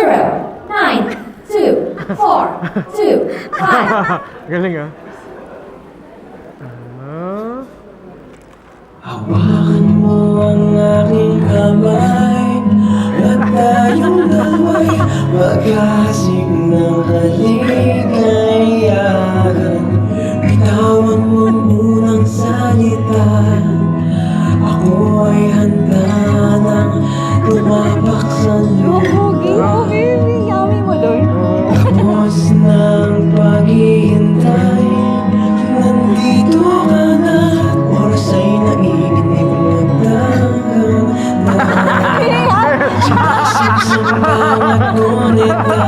9, 2, 4, 2, 5. Galing ah. Hawakan mo ang aking kamay at tayong dalawa'y magkasing ng kaligayahan. Bitawan mo munang salita, ako ay handa nang tumapak sa lupa. Tapos ng paghihintay, nandito ka na. Oras ay naiinig magdagan Sumasip sa bawat gunita,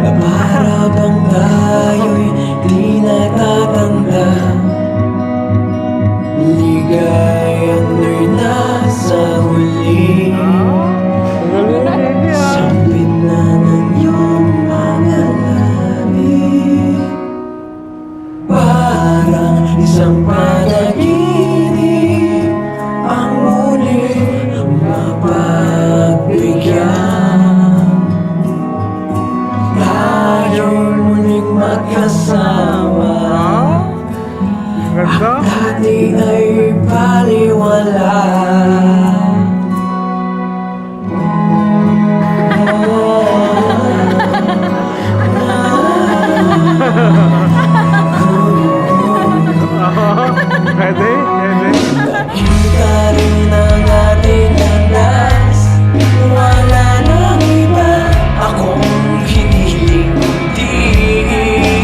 na para bang tayo'y di natatanda. Ligayang na'y nasa huli, sambit na ng iyong mga labi. Parang isang panaginip ang muling mapagbigyan. Tayo'y muling magkasama, Ganda. ang dati ay baliwala. Pwede? Pwede? Kita rin ang ating landas, wala nang iba akong hinihiling, kundi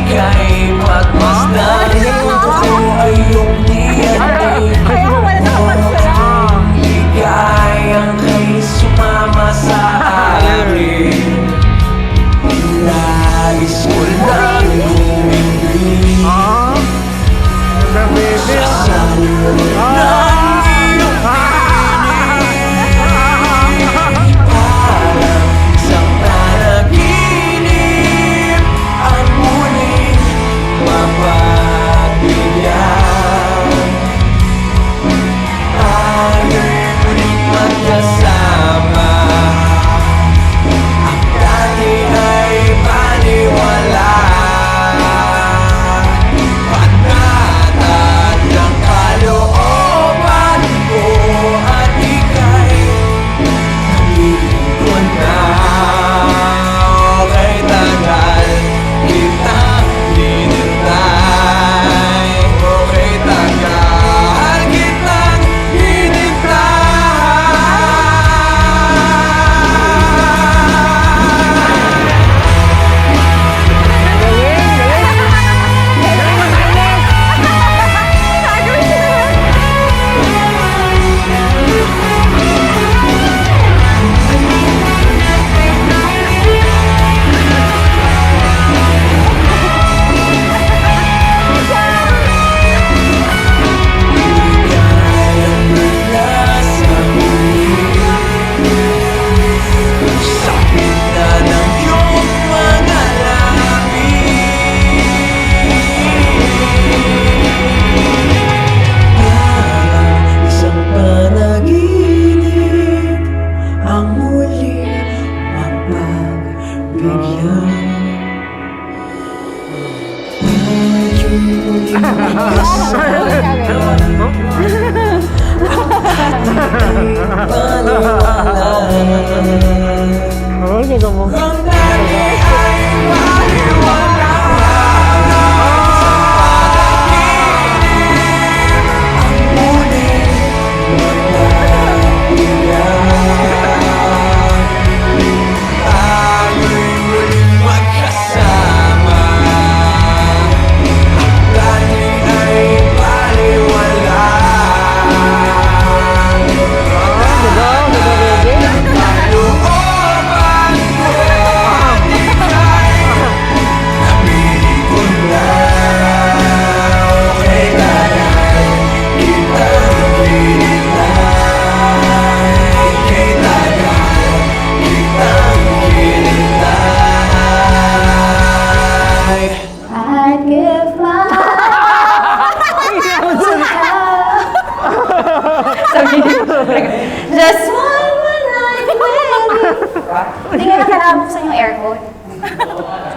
ika'y pagmasdan. Kung ako ay iyong niyatin, ligayang kay sumama sa akin. Nais ko lang humindi Ganda baby ah. sa liwanag ng iyong pinig. Parang isang panaginip ang muling mapagbigyan. Tayo'y muling magkasama,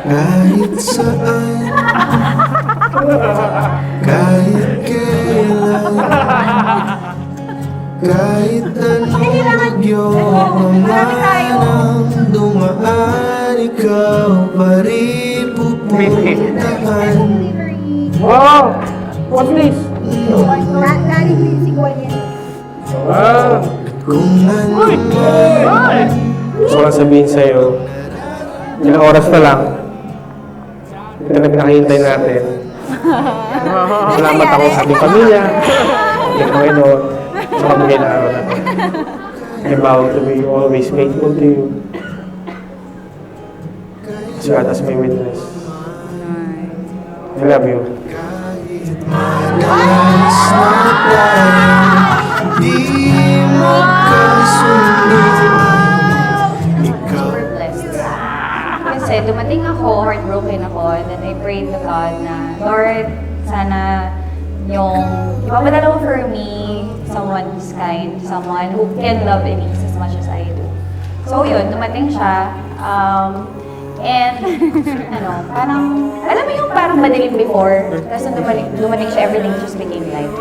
Kahit saan, kahit kailan, kahit anong bagyo ang dumaan, ikaw pa rin pupuntahan. Wow! What's this? Galing music one yan. Ah! Kung ano man, Gusto ko lang sabihin sa'yo, ilang oras na lang, ito na pinakahintay natin. Salamat ako sa ating pamilya, kay Panginoon, sa pamigay na araw natin. I vow to be always faithful to you. As God as my witness. I love you. madalas na tayo di magkasundo. Ikaw Super blessed. Kasi dumating ako, heartbroken ako, and then I prayed to God na, Lord, sana yung ipapadala mo for me, someone who's kind, someone who can love Elise as much as I do. So yun, dumating siya. And, parang, alam mo yung parang madilim before, tapos nung dumating siya, everything just became light.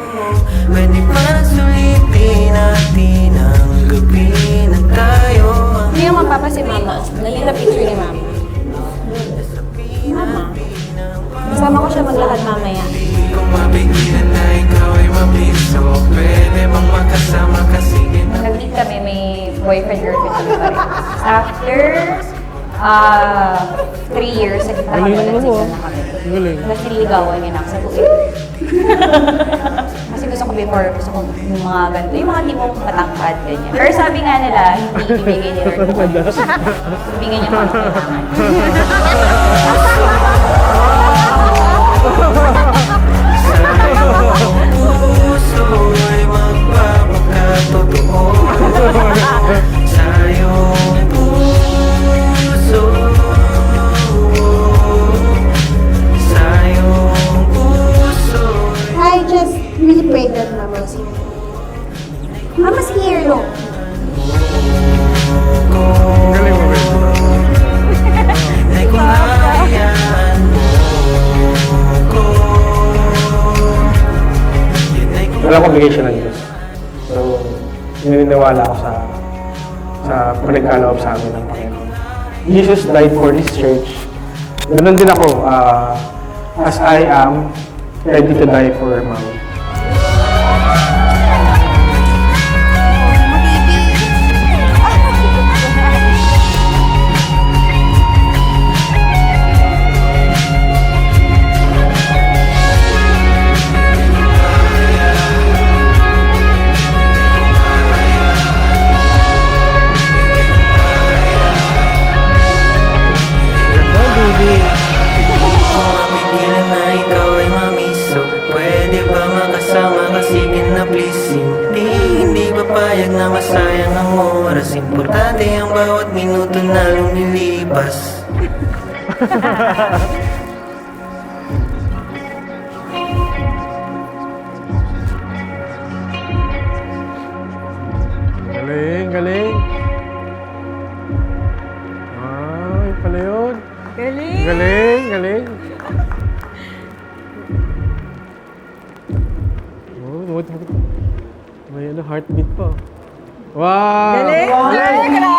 pwede ba sulitin natin ang gabi na tayo? Hindi naman papa si mama. Nalita picture ni mama. Mama. Kasama ko siya maglakad mamaya. Kung mapigilan na ikaw ay mamiso, pwede bang makasama kasi Nung nag-meet kami, may boyfriend-girlfriend kami pa rin. After 3 years, nagkita kami ulit signal na kami. Galing. Tapos nililigawan niya na ako sa buhay. Kasi gusto ko before, gusto ko yung mga ganito, yung mga tipong patangkad, ganyan. Pero sabi nga nila, hindi ibigay ni Lord kung ano. Ibigay niya kung ano kailangan. puso ay magpapakatotoo sa iyong puso, sa iyong puso. I just really prayed that mama was here. Mama's here, look. Galing mo, galing. Ay kung hayaan mo ko, Wala akong obligation ng Diyos. So, naniniwala ako sa pinagkaloob sa amin ng Panginoon. Jesus died for this church. Ganun din ako, as I am, ready to die for Mom. mapigilan na ikaw ay mamiso, pwede ba makasama kasi na please. Hindi papayag na masayang ang oras, importante ang bawat minuto na lumilipas. Galing, galing. Ah, yun pala yun. Galing. Galing, galing. Oh, may heartbeat pa. Wow! Galing.